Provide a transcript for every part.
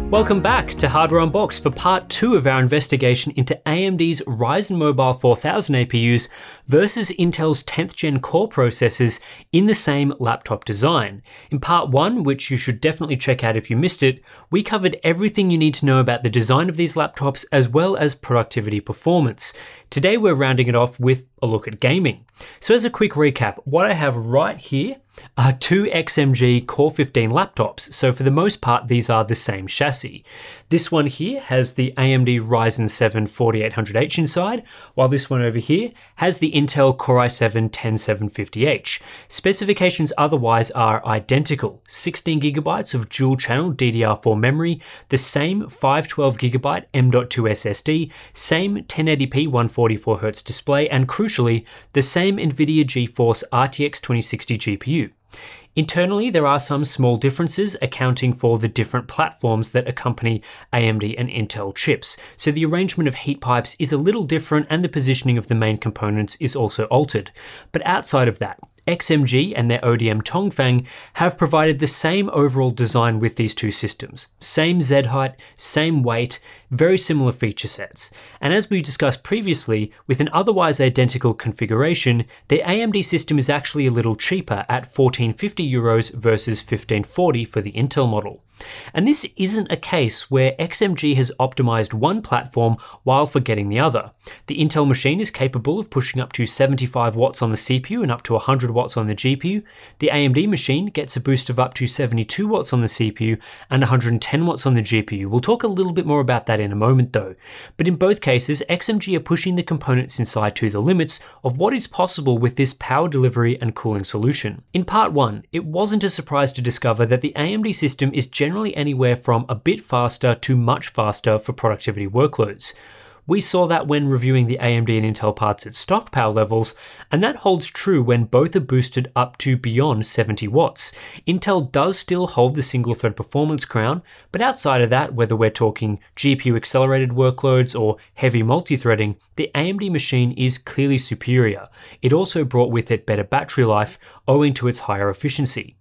Welcome back to Hardware Unboxed for part 2 of our investigation into AMD's Ryzen Mobile 4000 APUs versus Intel's 10th gen Core processors in the same laptop design. In part 1, which you should definitely check out if you missed it, we covered everything you need to know about the design of these laptops as well as productivity performance. Today we're rounding it off with a look at gaming. So as a quick recap, what I have right here are two XMG Core 15 laptops, so for the most part these are the same chassis. This one here has the AMD Ryzen 7 4800H inside, while this one over here has the Intel Core i7 10750H. Specifications otherwise are identical: 16GB of dual channel DDR4 memory, the same 512GB M.2 SSD, same 1080p 144Hz display, and crucially, the same NVIDIA GeForce RTX 2060 GPU. Internally, there are some small differences accounting for the different platforms that accompany AMD and Intel chips, so the arrangement of heat pipes is a little different and the positioning of the main components is also altered. But outside of that, XMG and their ODM Tongfang have provided the same overall design with these two systems. Same Z height, same weight, very similar feature sets. And as we discussed previously, with an otherwise identical configuration, the AMD system is actually a little cheaper at 1450 euros versus 1540 for the Intel model. And this isn't a case where XMG has optimized one platform while forgetting the other. The Intel machine is capable of pushing up to 75 watts on the CPU and up to 100 watts on the GPU. The AMD machine gets a boost of up to 72 watts on the CPU and 110 watts on the GPU. We'll talk a little bit more about that in a moment though. But in both cases, XMG are pushing the components inside to the limits of what is possible with this power delivery and cooling solution. In part 1, it wasn't a surprise to discover that the AMD system is generally anywhere from a bit faster to much faster for productivity workloads. We saw that when reviewing the AMD and Intel parts at stock power levels, and that holds true when both are boosted up to beyond 70 watts. Intel does still hold the single thread performance crown, but outside of that, whether we're talking GPU accelerated workloads or heavy multi-threading, the AMD machine is clearly superior. It also brought with it better battery life owing to its higher efficiency.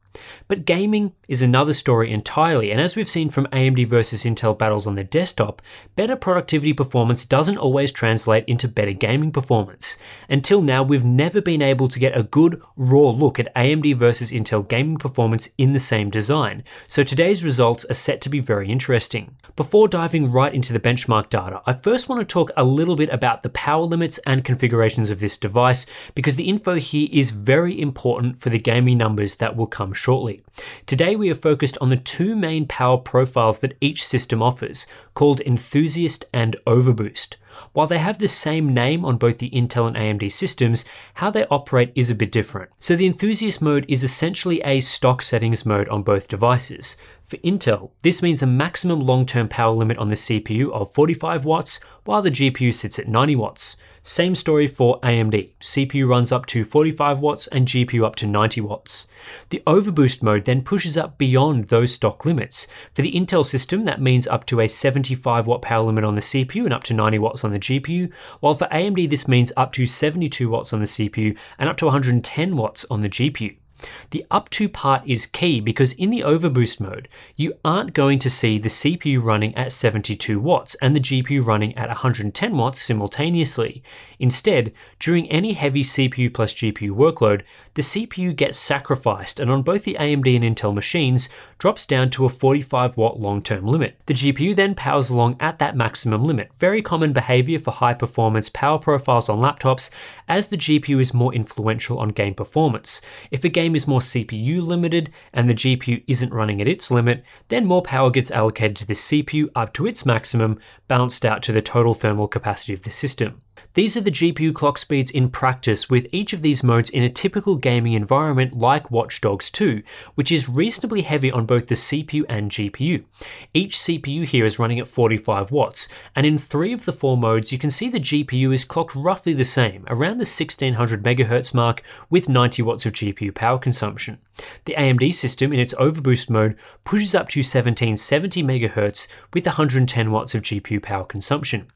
But gaming is another story entirely, and as we've seen from AMD versus Intel battles on the desktop, better productivity performance doesn't always translate into better gaming performance. Until now, we've never been able to get a good, raw look at AMD versus Intel gaming performance in the same design, so today's results are set to be very interesting. Before diving right into the benchmark data, I first want to talk a little bit about the power limits and configurations of this device, because the info here is very important for the gaming numbers that will come shortly. Today we are focused on the two main power profiles that each system offers, called Enthusiast and Overboost. While they have the same name on both the Intel and AMD systems, how they operate is a bit different. So the Enthusiast mode is essentially a stock settings mode on both devices. For Intel, this means a maximum long-term power limit on the CPU of 45 watts, while the GPU sits at 90 watts. Same story for AMD. CPU runs up to 45 watts and GPU up to 90 watts. The Overboost mode then pushes up beyond those stock limits. For the Intel system, that means up to a 75 watt power limit on the CPU and up to 90 watts on the GPU, while for AMD this means up to 72 watts on the CPU and up to 110 watts on the GPU. The up to part is key because in the Overboost mode, you aren't going to see the CPU running at 72 watts and the GPU running at 110 watts simultaneously. Instead, during any heavy CPU plus GPU workload, the CPU gets sacrificed and on both the AMD and Intel machines drops down to a 45 watt long-term limit. The GPU then powers along at that maximum limit, very common behavior for high performance power profiles on laptops, as the GPU is more influential on game performance. If a game is more CPU limited and the GPU isn't running at its limit, then more power gets allocated to the CPU up to its maximum, balanced out to the total thermal capacity of the system. These are the GPU clock speeds in practice, with each of these modes in a typical gaming environment like Watch Dogs 2, which is reasonably heavy on both the CPU and GPU. Each CPU here is running at 45 watts, and in 3 of the 4 modes you can see the GPU is clocked roughly the same, around the 1600 MHz mark with 90 watts of GPU power consumption. The AMD system in its overboost mode pushes up to 1770 MHz with 110 watts of GPU power consumption.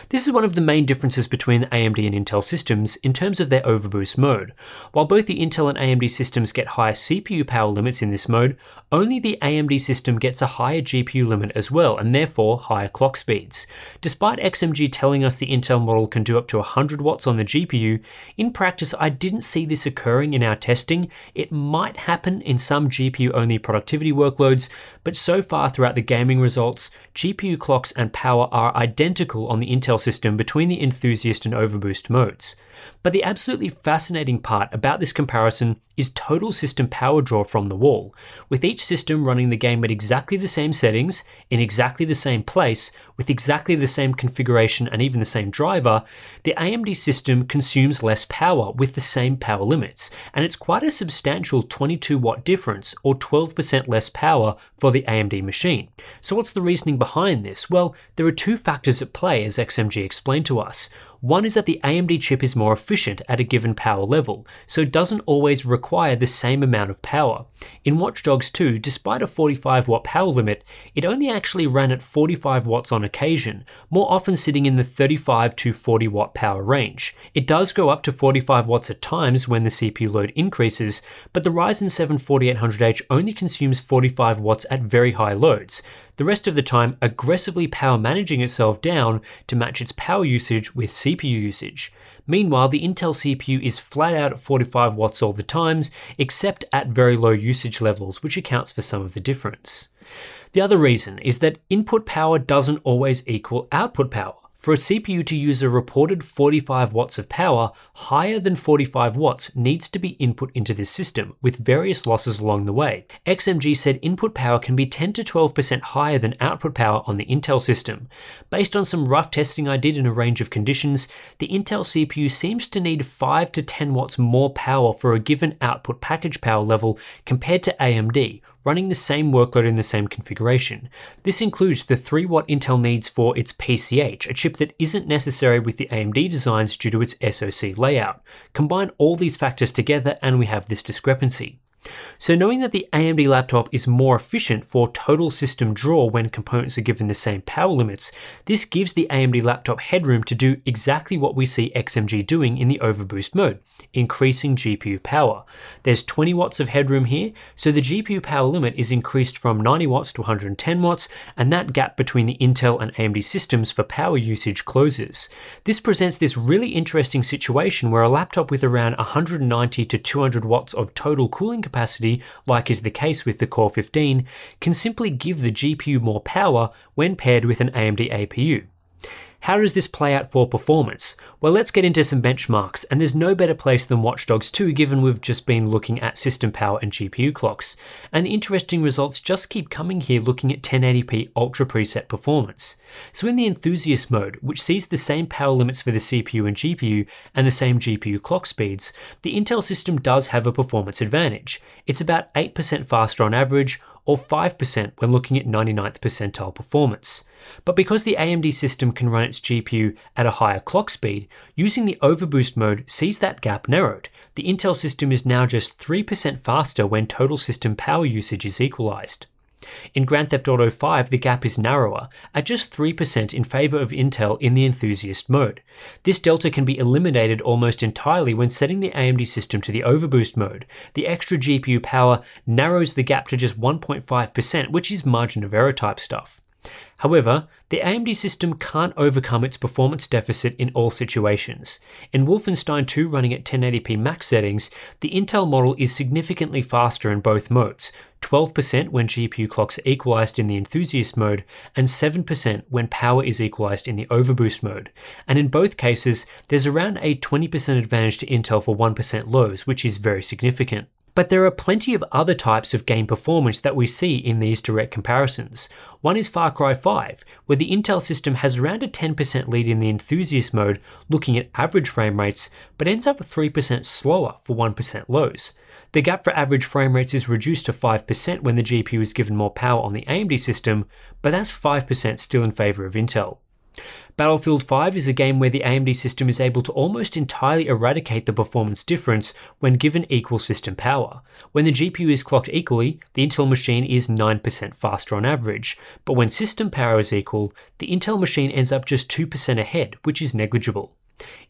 This is one of the main differences between the AMD and Intel systems in terms of their overboost mode. While both the Intel and AMD systems get higher CPU power limits in this mode, only the AMD system gets a higher GPU limit as well, and therefore higher clock speeds. Despite XMG telling us the Intel model can do up to 100 watts on the GPU, in practice I didn't see this occurring in our testing. It might happen in some GPU-only productivity workloads, but so far throughout the gaming results, GPU clocks and power are identical on the Intel system between the enthusiast and overboost modes. But the absolutely fascinating part about this comparison is total system power draw from the wall. With each system running the game at exactly the same settings, in exactly the same place, with exactly the same configuration and even the same driver, the AMD system consumes less power with the same power limits, and it's quite a substantial 22 watt difference, or 12% less power for the AMD machine. So what's the reasoning behind this? Well, there are two factors at play, as XMG explained to us. One is that the AMD chip is more efficient at a given power level, so it doesn't always require the same amount of power. In Watch Dogs 2, despite a 45 watt power limit, it only actually ran at 45 watts on occasion, more often sitting in the 35 to 40 watt power range. It does go up to 45 watts at times when the CPU load increases, but the Ryzen 7 4800H only consumes 45 watts at very high loads, the rest of the time aggressively power managing itself down to match its power usage with CPU usage. Meanwhile, the Intel CPU is flat out at 45 watts all the times, except at very low usage levels, which accounts for some of the difference. The other reason is that input power doesn't always equal output power. For a CPU to use a reported 45 watts of power, higher than 45 watts needs to be input into this system, with various losses along the way. XMG said input power can be 10 to 12% higher than output power on the Intel system. Based on some rough testing I did in a range of conditions, the Intel CPU seems to need 5 to 10 watts more power for a given output package power level compared to AMD, running the same workload in the same configuration. This includes the 3 watt Intel needs for its PCH, a chip that isn't necessary with the AMD designs due to its SoC layout. Combine all these factors together and we have this discrepancy. So knowing that the AMD laptop is more efficient for total system draw when components are given the same power limits, this gives the AMD laptop headroom to do exactly what we see XMG doing in the overboost mode, increasing GPU power. There's 20 watts of headroom here, so the GPU power limit is increased from 90 watts to 110 watts, and that gap between the Intel and AMD systems for power usage closes. This presents this really interesting situation where a laptop with around 190 to 200 watts of total cooling capacity, like is the case with the Core 15, can simply give the GPU more power when paired with an AMD APU. How does this play out for performance? Well, let's get into some benchmarks, and there's no better place than Watch Dogs 2 given we've just been looking at system power and GPU clocks. And the interesting results just keep coming here looking at 1080p ultra preset performance. So in the enthusiast mode, which sees the same power limits for the CPU and GPU and the same GPU clock speeds, the Intel system does have a performance advantage. It's about 8% faster on average, or 5% when looking at 99th percentile performance. But because the AMD system can run its GPU at a higher clock speed, using the overboost mode sees that gap narrowed. The Intel system is now just 3% faster when total system power usage is equalized. In Grand Theft Auto 5, the gap is narrower, at just 3% in favor of Intel in the enthusiast mode. This delta can be eliminated almost entirely when setting the AMD system to the overboost mode. The extra GPU power narrows the gap to just 1.5%, which is margin of error type stuff. However, the AMD system can't overcome its performance deficit in all situations. In Wolfenstein 2 running at 1080p max settings, the Intel model is significantly faster in both modes, 12% when GPU clocks are equalized in the enthusiast mode, and 7% when power is equalized in the overboost mode. And in both cases, there's around a 20% advantage to Intel for 1% lows, which is very significant. But there are plenty of other types of game performance that we see in these direct comparisons. One is Far Cry 5, where the Intel system has around a 10% lead in the enthusiast mode looking at average frame rates, but ends up 3% slower for 1% lows. The gap for average frame rates is reduced to 5% when the GPU is given more power on the AMD system, but that's 5% still in favor of Intel. Battlefield 5 is a game where the AMD system is able to almost entirely eradicate the performance difference when given equal system power. When the GPU is clocked equally, the Intel machine is 9% faster on average, but when system power is equal, the Intel machine ends up just 2% ahead, which is negligible.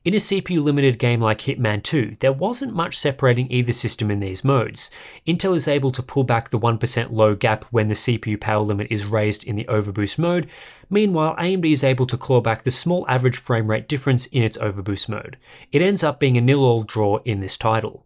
In a CPU-limited game like Hitman 2, there wasn't much separating either system in these modes. Intel is able to pull back the 1% low gap when the CPU power limit is raised in the overboost mode. Meanwhile, AMD is able to claw back the small average frame rate difference in its overboost mode. It ends up being a nil-all draw in this title.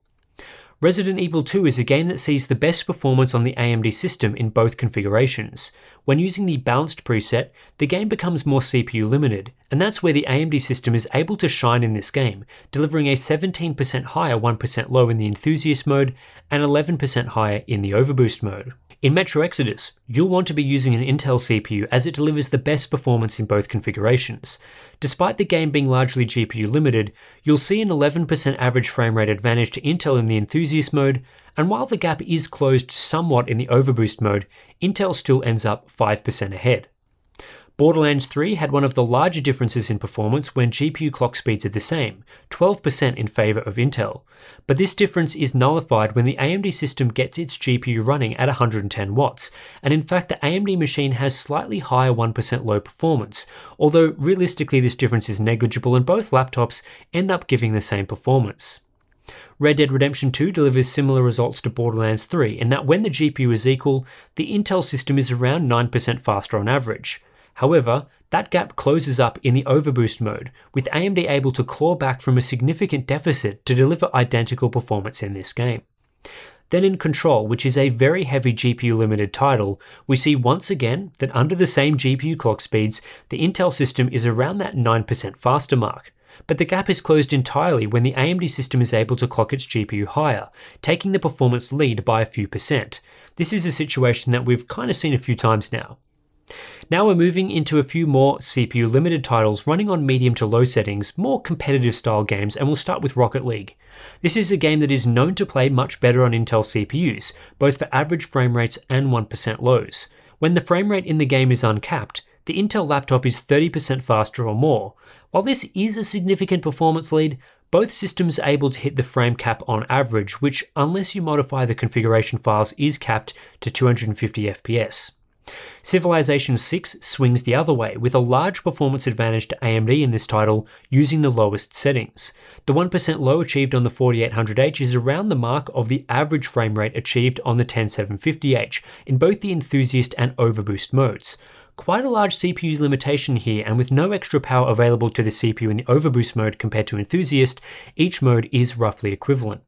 Resident Evil 2 is a game that sees the best performance on the AMD system in both configurations. When using the balanced preset, the game becomes more CPU limited, and that's where the AMD system is able to shine in this game, delivering a 17% higher 1% low in the enthusiast mode and 11% higher in the overboost mode. In Metro Exodus, you'll want to be using an Intel CPU as it delivers the best performance in both configurations. Despite the game being largely GPU limited, you'll see an 11% average frame rate advantage to Intel in the enthusiast mode, and while the gap is closed somewhat in the overboost mode, Intel still ends up 5% ahead. Borderlands 3 had one of the larger differences in performance when GPU clock speeds are the same, 12% in favour of Intel. But this difference is nullified when the AMD system gets its GPU running at 110 watts, and in fact the AMD machine has slightly higher 1% low performance, although realistically this difference is negligible and both laptops end up giving the same performance. Red Dead Redemption 2 delivers similar results to Borderlands 3 in that when the GPU is equal, the Intel system is around 9% faster on average. However, that gap closes up in the overboost mode, with AMD able to claw back from a significant deficit to deliver identical performance in this game. Then in Control, which is a very heavy GPU limited title, we see once again that under the same GPU clock speeds, the Intel system is around that 9% faster mark. But the gap is closed entirely when the AMD system is able to clock its GPU higher, taking the performance lead by a few percent. This is a situation that we've kind of seen a few times now. Now we're moving into a few more CPU limited titles running on medium to low settings, more competitive style games, and we'll start with Rocket League. This is a game that is known to play much better on Intel CPUs, both for average frame rates and 1% lows. When the frame rate in the game is uncapped, the Intel laptop is 30% faster or more. While this is a significant performance lead, both systems are able to hit the frame cap on average, which unless you modify the configuration files is capped to 250 FPS. Civilization 6 swings the other way, with a large performance advantage to AMD in this title using the lowest settings. The 1% low achieved on the 4800H is around the mark of the average frame rate achieved on the 10750H in both the enthusiast and overboost modes. Quite a large CPU limitation here, and with no extra power available to the CPU in the overboost mode compared to enthusiast, each mode is roughly equivalent.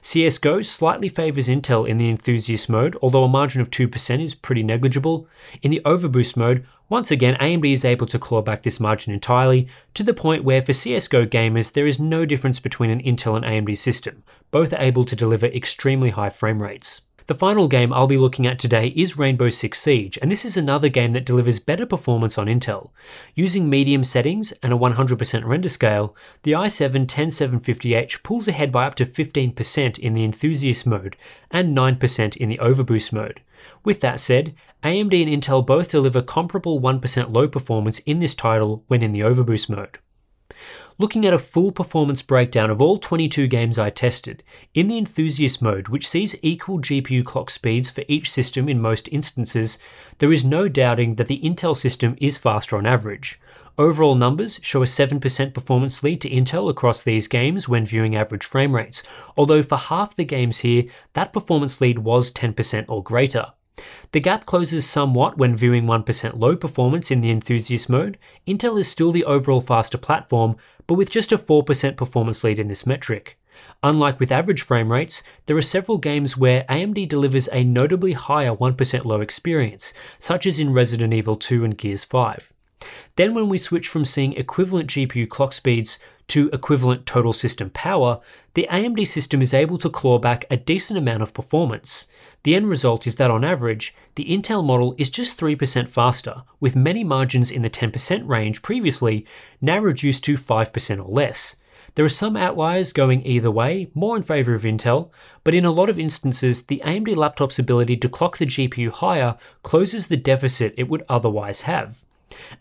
CSGO slightly favours Intel in the enthusiast mode, although a margin of 2% is pretty negligible. In the overboost mode, once again AMD is able to claw back this margin entirely, to the point where for CSGO gamers there is no difference between an Intel and AMD system. Both are able to deliver extremely high frame rates. The final game I'll be looking at today is Rainbow Six Siege, and this is another game that delivers better performance on Intel. Using medium settings and a 100% render scale, the i7-10750H pulls ahead by up to 15% in the enthusiast mode and 9% in the overboost mode. With that said, AMD and Intel both deliver comparable 1% low performance in this title when in the overboost mode. Looking at a full performance breakdown of all 22 games I tested, in the enthusiast mode, which sees equal GPU clock speeds for each system in most instances, there is no doubting that the Intel system is faster on average. Overall numbers show a 7% performance lead to Intel across these games when viewing average frame rates, although for half the games here, that performance lead was 10% or greater. The gap closes somewhat when viewing 1% low performance in the enthusiast mode. Intel is still the overall faster platform, but with just a 4% performance lead in this metric. Unlike with average frame rates, there are several games where AMD delivers a notably higher 1% low experience, such as in Resident Evil 2 and Gears 5. Then when we switch from seeing equivalent GPU clock speeds to equivalent total system power, the AMD system is able to claw back a decent amount of performance. The end result is that on average, the Intel model is just 3% faster, with many margins in the 10% range previously now reduced to 5% or less. There are some outliers going either way, more in favour of Intel, but in a lot of instances, the AMD laptop's ability to clock the GPU higher closes the deficit it would otherwise have.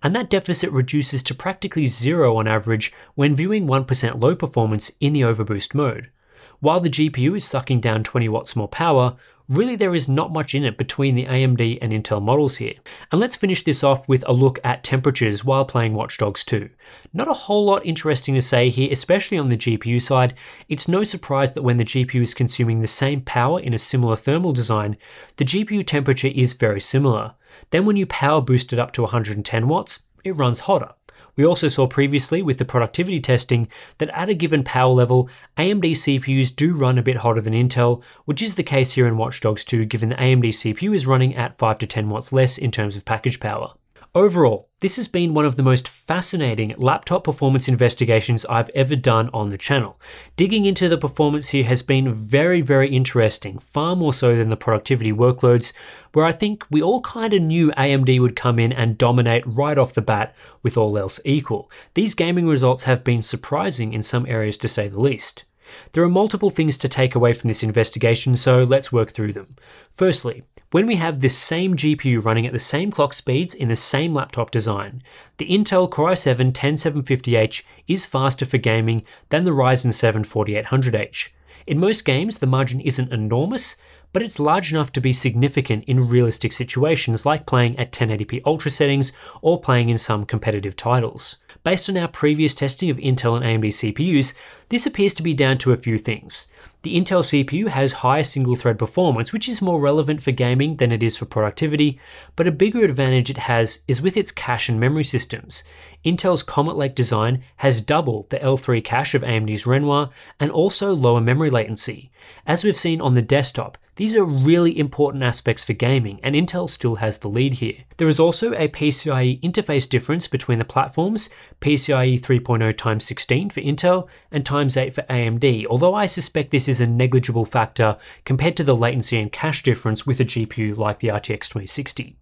and that deficit reduces to practically zero on average when viewing 1% low performance in the overboost mode. While the GPU is sucking down 20 watts more power, really there is not much in it between the AMD and Intel models here. And let's finish this off with a look at temperatures while playing Watch Dogs 2. Not a whole lot interesting to say here, especially on the GPU side. It's no surprise that when the GPU is consuming the same power in a similar thermal design, the GPU temperature is very similar. Then when you power boost it up to 110 watts, it runs hotter. We also saw previously with the productivity testing that at a given power level, AMD CPUs do run a bit hotter than Intel, which is the case here in Watch Dogs 2 given the AMD CPU is running at 5 to 10 watts less in terms of package power. Overall, this has been one of the most fascinating laptop performance investigations I've ever done on the channel. Digging into the performance here has been very, very interesting, far more so than the productivity workloads, where I think we all kind of knew AMD would come in and dominate right off the bat with all else equal. These gaming results have been surprising in some areas to say the least. There are multiple things to take away from this investigation, so let's work through them. Firstly, when we have this same GPU running at the same clock speeds in the same laptop design, the Intel Core i7-10750H is faster for gaming than the Ryzen 7 4800H. In most games, the margin isn't enormous, but it's large enough to be significant in realistic situations like playing at 1080p ultra settings or playing in some competitive titles. Based on our previous testing of Intel and AMD CPUs, this appears to be down to a few things. The Intel CPU has higher single-thread performance, which is more relevant for gaming than it is for productivity, but a bigger advantage it has is with its cache and memory systems. Intel's Comet Lake design has double the L3 cache of AMD's Renoir and also lower memory latency. As we've seen on the desktop, these are really important aspects for gaming, and Intel still has the lead here. There is also a PCIe interface difference between the platforms, PCIe 3.0 x 16 for Intel and x8 for AMD, although I suspect this is a negligible factor compared to the latency and cache difference with a GPU like the RTX 2060.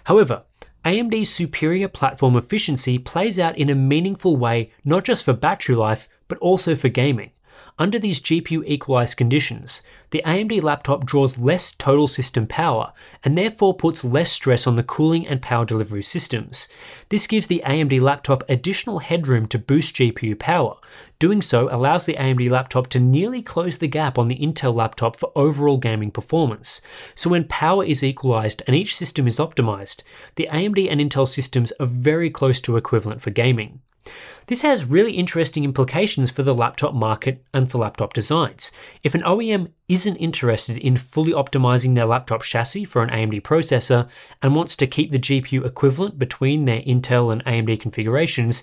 However, AMD's superior platform efficiency plays out in a meaningful way not just for battery life, but also for gaming. Under these GPU equalized conditions, the AMD laptop draws less total system power and therefore puts less stress on the cooling and power delivery systems. This gives the AMD laptop additional headroom to boost GPU power. Doing so allows the AMD laptop to nearly close the gap on the Intel laptop for overall gaming performance. So when power is equalized and each system is optimized, the AMD and Intel systems are very close to equivalent for gaming. This has really interesting implications for the laptop market and for laptop designs. If an OEM isn't interested in fully optimizing their laptop chassis for an AMD processor and wants to keep the GPU equivalent between their Intel and AMD configurations,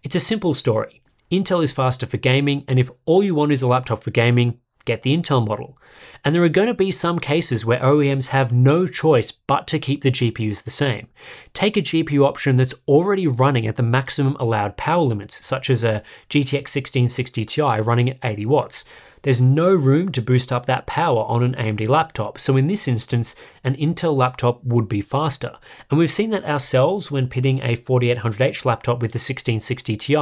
it's a simple story. Intel is faster for gaming, and if all you want is a laptop for gaming, get the Intel model. And there are going to be some cases where OEMs have no choice but to keep the GPUs the same. Take a GPU option that's already running at the maximum allowed power limits, such as a GTX 1660 Ti running at 80 watts. There's no room to boost up that power on an AMD laptop, so in this instance, an Intel laptop would be faster. And we've seen that ourselves when pitting a 4800H laptop with the 1660 Ti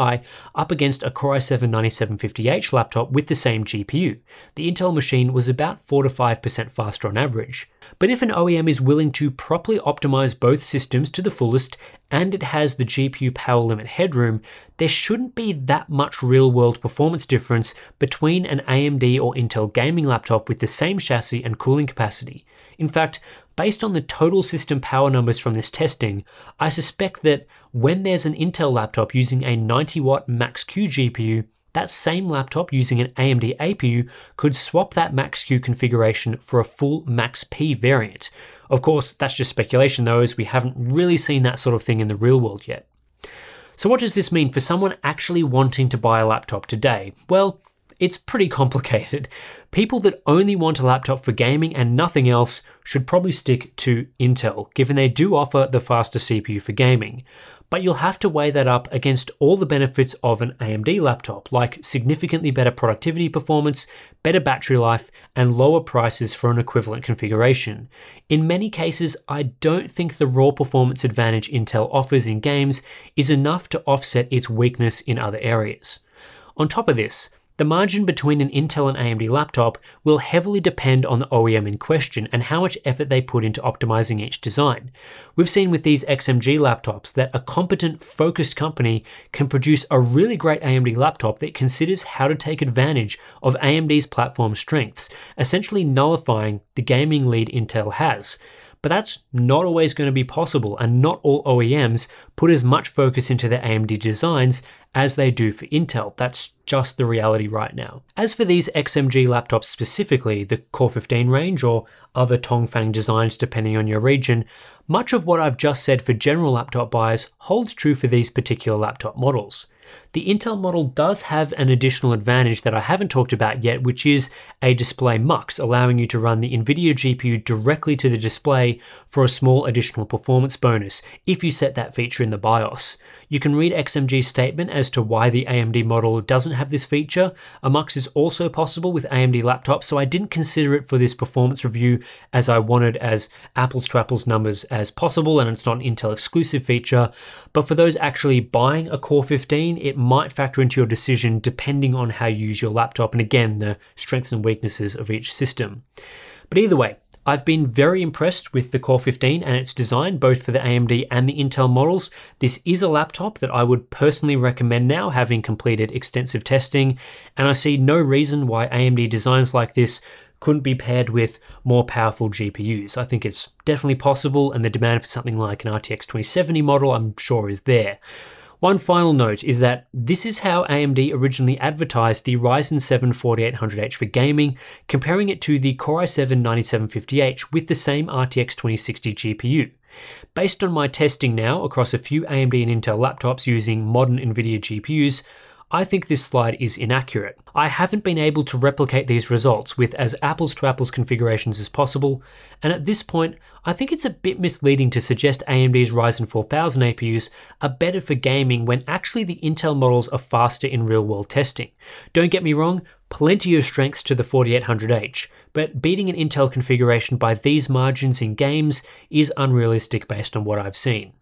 up against a Core i7-9750H laptop with the same GPU. The Intel machine was about 4 to 5% faster on average. But if an OEM is willing to properly optimize both systems to the fullest and it has the GPU power limit headroom, there shouldn't be that much real-world performance difference between an AMD or Intel gaming laptop with the same chassis and cooling capacity. In fact, based on the total system power numbers from this testing, I suspect that when there's an Intel laptop using a 90-watt Max-Q GPU, that same laptop using an AMD APU could swap that Max-Q configuration for a full Max-P variant. Of course, that's just speculation though, as we haven't really seen that sort of thing in the real world yet. So what does this mean for someone actually wanting to buy a laptop today? Well, it's pretty complicated. People that only want a laptop for gaming and nothing else should probably stick to Intel, given they do offer the faster CPU for gaming. But you'll have to weigh that up against all the benefits of an AMD laptop, like significantly better productivity performance, better battery life, and lower prices for an equivalent configuration. In many cases, I don't think the raw performance advantage Intel offers in games is enough to offset its weakness in other areas. On top of this, The margin between an Intel and AMD laptop will heavily depend on the OEM in question and how much effort they put into optimizing each design. We've seen with these XMG laptops that a competent, focused company can produce a really great AMD laptop that considers how to take advantage of AMD's platform strengths, essentially nullifying the gaming lead Intel has. But that's not always going to be possible, and not all OEMs put as much focus into their AMD designs as they do for Intel. That's just the reality right now. As for these XMG laptops specifically, the Core 15 range or other Tongfang designs depending on your region, much of what I've just said for general laptop buyers holds true for these particular laptop models. The Intel model does have an additional advantage that I haven't talked about yet, which is a display mux, allowing you to run the NVIDIA GPU directly to the display for a small additional performance bonus if you set that feature in the BIOS. You can read XMG's statement as to why the AMD model doesn't have this feature. A mux is also possible with AMD laptops, so I didn't consider it for this performance review as I wanted as apples to apples numbers as possible, and it's not an Intel exclusive feature. But for those actually buying a Core 15, it might factor into your decision depending on how you use your laptop and again, the strengths and weaknesses of each system. But either way, I've been very impressed with the Core 15 and its design, both for the AMD and the Intel models. This is a laptop that I would personally recommend now, having completed extensive testing, and I see no reason why AMD designs like this couldn't be paired with more powerful GPUs. I think it's definitely possible, and the demand for something like an RTX 2070 model I'm sure is there. One final note is that this is how AMD originally advertised the Ryzen 7 4800H for gaming, comparing it to the Core i7 9750H with the same RTX 2060 GPU. Based on my testing now across a few AMD and Intel laptops using modern NVIDIA GPUs, I think this slide is inaccurate. I haven't been able to replicate these results with as apples to apples configurations as possible, and at this point, I think it's a bit misleading to suggest AMD's Ryzen 4000 APUs are better for gaming when actually the Intel models are faster in real world testing. Don't get me wrong, plenty of strengths to the 4800H, but beating an Intel configuration by these margins in games is unrealistic based on what I've seen.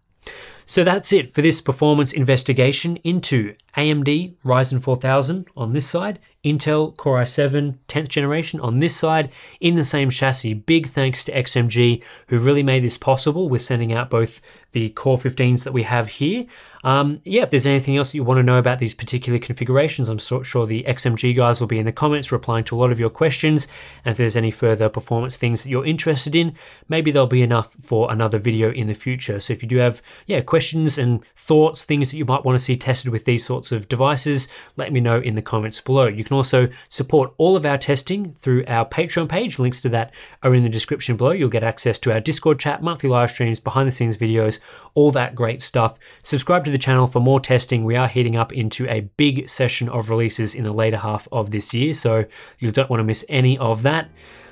So that's it for this performance investigation into AMD Ryzen 4000 on this side, Intel Core i7 10th generation on this side in the same chassis. Big thanks to XMG who really made this possible with sending out both the Core 15s that we have here. If there's anything else that you want to know about these particular configurations, I'm sure the XMG guys will be in the comments replying to a lot of your questions. And if there's any further performance things that you're interested in, maybe there'll be enough for another video in the future. So if you do have questions and thoughts, things that you might want to see tested with these sorts of devices, let me know in the comments below. You can also support all of our testing through our Patreon page. Links to that are in the description below. You'll get access to our Discord chat, monthly live streams, behind the scenes videos, all that great stuff. Subscribe to the channel for more testing. We are heading up into a big session of releases in the later half of this year, so you don't want to miss any of that.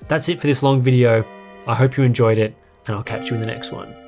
That's it for this long video. I hope you enjoyed it, and I'll catch you in the next one.